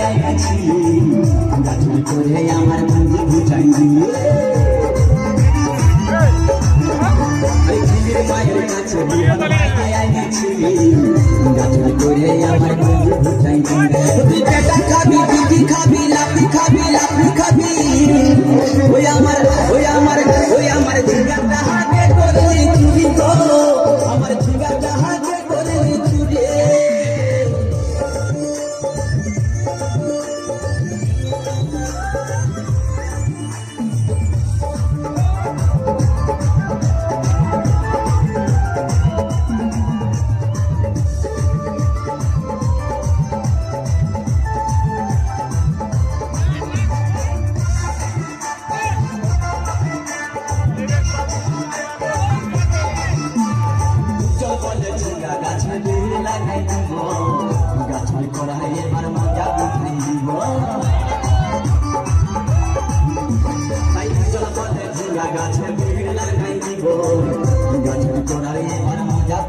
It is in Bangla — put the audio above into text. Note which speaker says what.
Speaker 1: আইছি গাছুল করে আমার মঞ্জি বুঝাই দিয়ে মায়ের কাছে আইছি গাছুল করে আমার মঞ্জি বুঝাই দিয়ে পেটা খাবি পিটি খাবি লাপি খাবি লাপি খাবি ওই আমার জিগাটা হাতে করলি চুরি তো আমার জিগাটা হাতে করলি চুরি লাগাই দিব গাছুল করাই এবার মজা উঠাই দিব তাই চল বলে ঝিঙ্গা গাছে লাগাই দিব গাছুল করাই এবার মজা